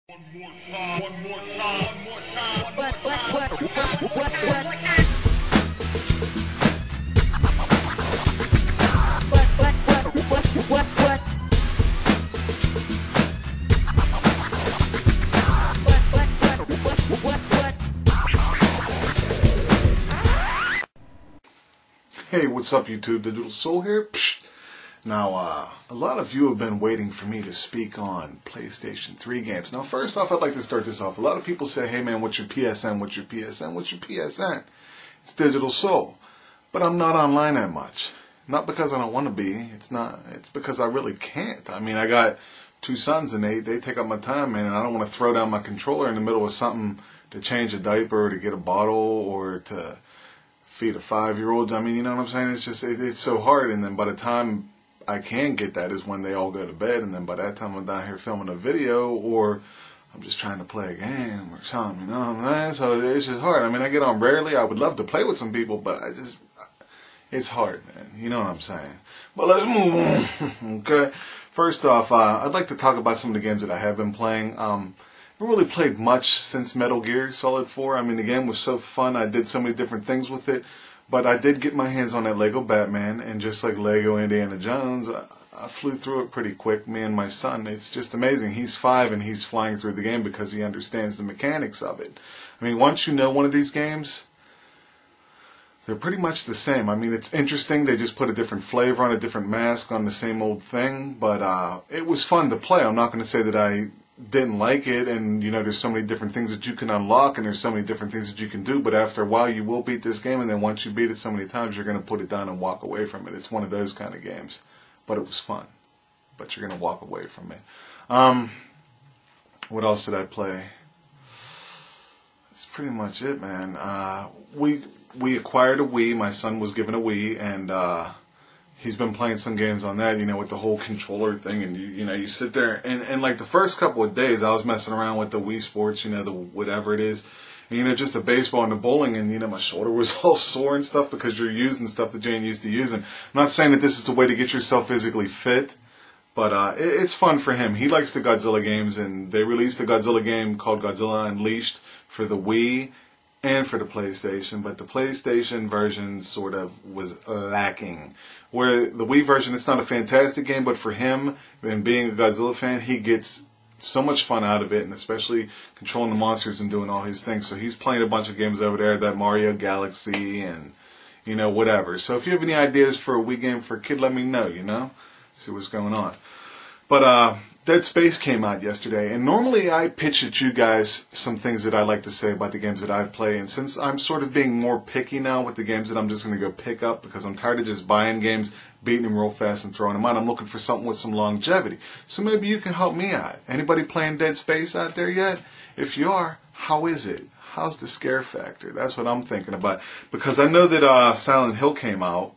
One more time, one more time, one more time, What? Hey, what's up YouTube? DiGiTiLsOuL here. Psh. Now, a lot of you have been waiting for me to speak on PlayStation 3 games. Now, first off, I'd like to start this off. A lot of people say, hey man, what's your PSN? What's your PSN? What's your PSN? It's DiGiTiLsOuL. But I'm not online that much. Not because I don't want to be. It's because I really can't. I mean, I got two sons and they take up my time, man, and I don't want to throw down my controller in the middle of something to change a diaper or to get a bottle or to feed a 5-year-old. I mean, you know what I'm saying? It's just, it's so hard. And then by the time I can get that is when they all go to bed. And then by that time I'm down here filming a video or I'm just trying to play a game or something, you know what I'm saying? So it's just hard. I mean, I get on rarely. I would love to play with some people, but it's hard, man. You know what I'm saying? But let's move on. Okay. First off, I'd like to talk about some of the games that I have been playing. I haven't really played much since Metal Gear Solid 4. I mean, the game was so fun. I did so many different things with it. But I did get my hands on that Lego Batman, and just like Lego Indiana Jones, I flew through it pretty quick, me and my son. It's just amazing. He's 5 and he's flying through the game because he understands the mechanics of it. I mean, once you know one of these games, they're pretty much the same. I mean, it's interesting. They just put a different flavor on, a different mask on the same old thing. But it was fun to play. I'm not going to say that I didn't like it, and you know, there's so many different things that you can unlock and there's so many different things that you can do, but after a while you will beat this game, and then once you beat it so many times you're going to put it down and walk away from it. It's one of those kind of games, but it was fun, but you're going to walk away from it. What else did I play? That's pretty much it, man. We acquired a Wii. My son was given a Wii, and he's been playing some games on that, you know, with the whole controller thing, and you know, you sit there, and like the first couple of days, I was messing around with the Wii Sports, you know, the whatever it is, and, you know, just the baseball and the bowling, and, you know, my shoulder was all sore and stuff because you're using stuff that you ain't used to using. I'm not saying that this is the way to get yourself physically fit, but it's fun for him. He likes the Godzilla games, and they released a Godzilla game called Godzilla Unleashed for the Wii and for the PlayStation, but the PlayStation version sort of was lacking. Where the Wii version, it's not a fantastic game, but for him, and being a Godzilla fan, he gets so much fun out of it, and especially controlling the monsters and doing all his things. So he's playing a bunch of games over there, that Mario Galaxy and, you know, whatever. So if you have any ideas for a Wii game for a kid, let me know, you know? See what's going on. But Dead Space came out yesterday, and normally I pitch at you guys some things that I like to say about the games that I've played, and since I'm sort of being more picky now with the games that I'm just going to go pick up, because I'm tired of just buying games, beating them real fast and throwing them out, I'm looking for something with some longevity. So maybe you can help me out. Anybody playing Dead Space out there yet? If you are, how is it? How's the scare factor? That's what I'm thinking about, because I know that Silent Hill came out,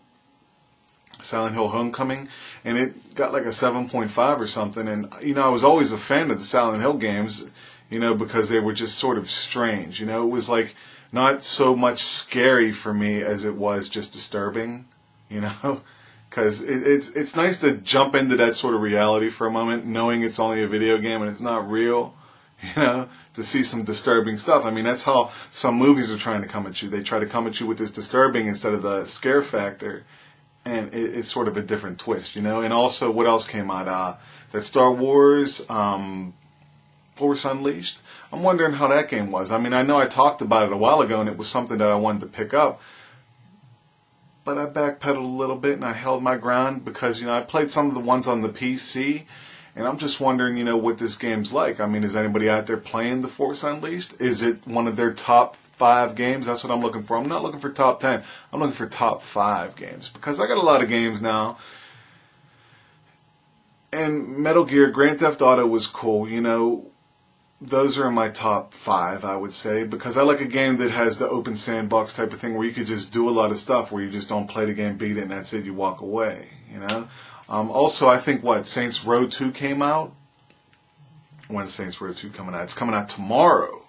Silent Hill Homecoming, and it got like a 7.5 or something, and you know, I was always a fan of the Silent Hill games, you know, because they were just sort of strange, you know, it was like not so much scary for me as it was just disturbing, you know, because it's nice to jump into that sort of reality for a moment, knowing it's only a video game and it's not real, you know, to see some disturbing stuff. I mean, that's how some movies are trying to come at you. They try to come at you with this disturbing instead of the scare factor. And it's sort of a different twist, you know. And also, what else came out? That Star Wars Force Unleashed. I'm wondering how that game was. I mean, I know I talked about it a while ago, and it was something that I wanted to pick up. But I backpedaled a little bit, and I held my ground because, you know, I played some of the ones on the PC, and I'm just wondering, you know, what this game's like. I mean, is anybody out there playing The Force Unleashed? Is it one of their top 5 games? That's what I'm looking for. I'm not looking for top 10. I'm looking for top 5 games, because I got a lot of games now. And Metal Gear, Grand Theft Auto was cool, you know. Those are in my top 5, I would say, because I like a game that has the open sandbox type of thing where you could just do a lot of stuff, where you just don't play the game, beat it, and that's it, you walk away, you know. Also, I think, Saints Row 2 came out? When's Saints Row 2 coming out? It's coming out tomorrow.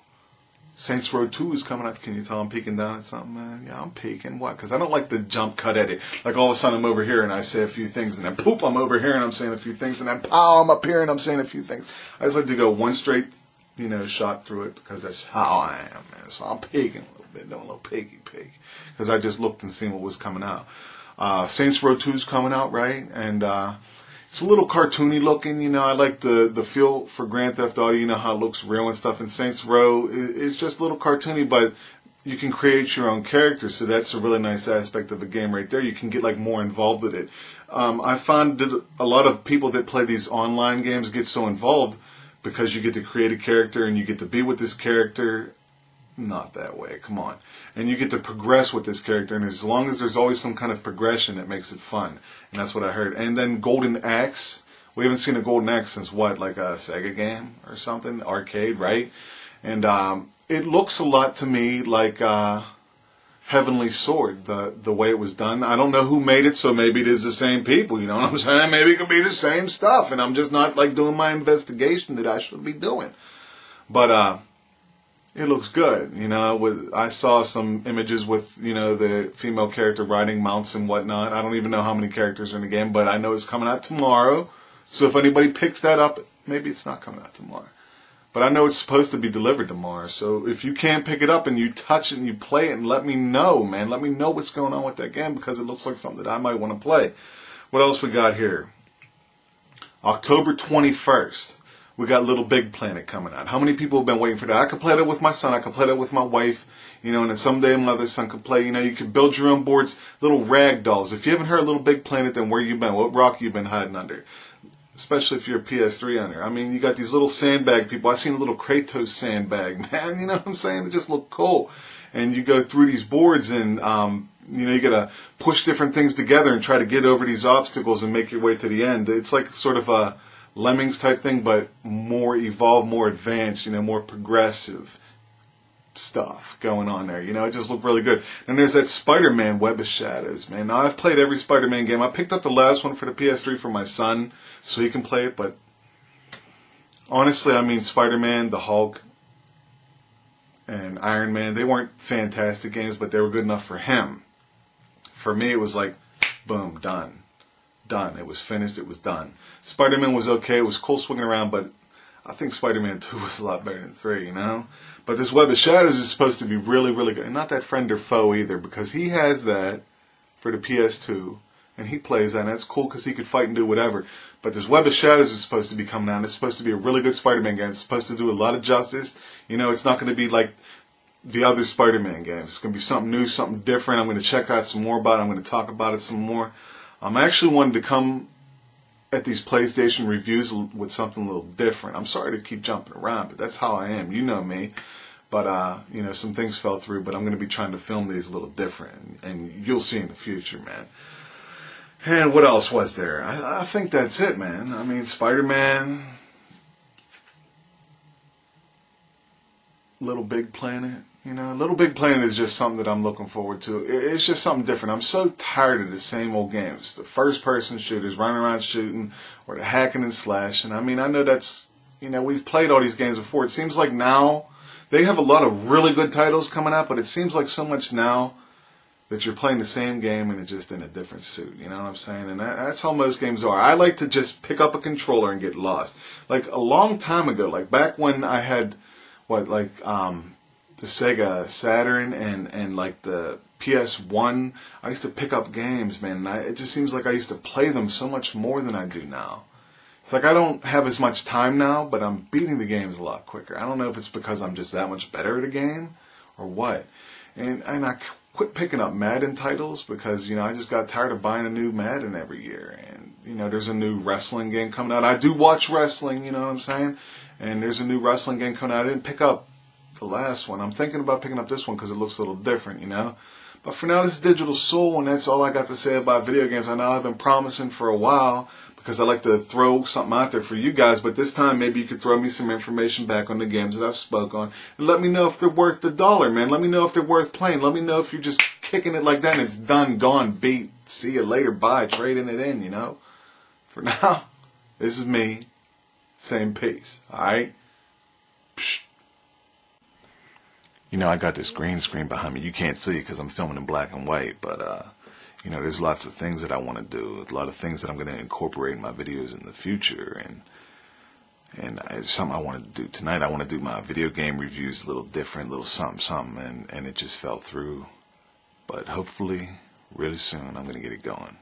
Saints Row 2 is coming out. Can you tell I'm peeking down at something, man? Yeah, I'm peeking. What? Because I don't like the jump cut edit. Like, all of a sudden I'm over here and I say a few things, and then poop, I'm over here and I'm saying a few things, and then pow, I'm up here and I'm saying a few things. I just like to go one straight you know, shot through it because that's how I am, man. So I'm pigging a little bit, doing a little pig, because I just looked and seen what was coming out. Saints Row 2's coming out, right? And it's a little cartoony looking, you know. I like the feel for Grand Theft Auto, you know, how it looks real and stuff. And Saints Row, it's just a little cartoony, but you can create your own character, so that's a really nice aspect of the game right there. You can get like more involved with it. I found that a lot of people that play these online games get so involved because you get to create a character and you get to be with this character. Not that way, come on. And you get to progress with this character, and as long as there's always some kind of progression, it makes it fun. And that's what I heard. And then Golden Axe. We haven't seen a Golden Axe since what, like a Sega game or something? Arcade, right? And it looks a lot to me like Heavenly Sword, the way it was done. I don't know who made it, so maybe it is the same people, you know what I'm saying? Maybe it could be the same stuff, and I'm just not like doing my investigation that I should be doing. But it looks good, you know. I saw some images with, you know, the female character riding mounts and whatnot. I don't even know how many characters are in the game, but I know it's coming out tomorrow. So if anybody picks that up, maybe it's not coming out tomorrow. But I know it's supposed to be delivered tomorrow. So if you can't pick it up and you touch it and you play it, and let me know, man. Let me know what's going on with that game, because it looks like something that I might want to play. What else we got here? October 21st. We got Little Big Planet coming out. How many people have been waiting for that? I could play that with my son. I could play that with my wife. You know, and then someday my other son could play. You know, you could build your own boards, little rag dolls. If you haven't heard of Little Big Planet, then where you been? What rock you been hiding under? Especially if you're a PS3 owner. I mean, you got these little sandbag people. I seen a little Kratos sandbag, man. You know what I'm saying? It just looked cool. And you go through these boards and, you know, you got to push different things together and try to get over these obstacles and make your way to the end. It's like sort of a Lemmings type thing, but more evolved, more advanced, you know, more progressive stuff going on there. You know, it just looked really good. And there's that Spider-Man Web of Shadows, man. Now, I've played every Spider-Man game. I picked up the last one for the PS3 for my son so he can play it, but honestly, I mean, Spider-Man, the Hulk, and Iron Man, they weren't fantastic games, but they were good enough for him. For me, it was like, boom, done. Done. It was finished. It was done. Spider-Man was okay. It was cool swinging around, but I think Spider-Man 2 was a lot better than 3, you know? But this Web of Shadows is supposed to be really, really good. And not that friend or foe either, because he has that for the PS2, and he plays that, and that's cool because he could fight and do whatever. But this Web of Shadows is supposed to be coming out. It's supposed to be a really good Spider-Man game. It's supposed to do a lot of justice. You know, it's not going to be like the other Spider-Man games. It's going to be something new, something different. I'm going to check out some more about it. I'm going to talk about it some more. I actually wanted to come at these PlayStation reviews with something a little different. I'm sorry to keep jumping around, but that's how I am. You know me. But, you know, some things fell through, but I'm going to be trying to film these a little different, and you'll see in the future, man. And what else was there? I think that's it, man. I mean, Spider-Man, Little Big Planet. You know, Little Big Planet is just something that I'm looking forward to. It's just something different. I'm so tired of the same old games. The first-person shooters, running around shooting, or the hacking and slashing. I mean, I know that's, you know, we've played all these games before. It seems like now, they have a lot of really good titles coming out, but it seems like so much now that you're playing the same game and it's just in a different suit. You know what I'm saying? And that's how most games are. I like to just pick up a controller and get lost. Like, a long time ago, like back when I had, the Sega Saturn and like the PS1, I used to pick up games, man. And it just seems like I used to play them so much more than I do now. It's like I don't have as much time now, but I'm beating the games a lot quicker. I don't know if it's because I'm just that much better at a game or what. And I quit picking up Madden titles because, you know, I just got tired of buying a new Madden every year. And, you know, there's a new wrestling game coming out. I do watch wrestling, you know what I'm saying? And there's a new wrestling game coming out. I didn't pick up the last one. I'm thinking about picking up this one because it looks a little different, you know. But for now, this is DiGiTiLsOuL, and that's all I got to say about video games. I know I've been promising for a while because I like to throw something out there for you guys, but this time maybe you could throw me some information back on the games that I've spoke on, and let me know if they're worth the dollar, man. Let me know if they're worth playing. Let me know if you're just kicking it like that and it's done, gone, beat. See you later, bye, trading it in, you know. For now, this is me saying peace, alright? Psh. You know, I got this green screen behind me. You can't see it because I'm filming in black and white, but, you know, there's lots of things that I want to do, a lot of things that I'm going to incorporate in my videos in the future, and And it's something I wanted to do tonight. I want to do my video game reviews a little different, a little something, and it just fell through. But hopefully, really soon, I'm going to get it going.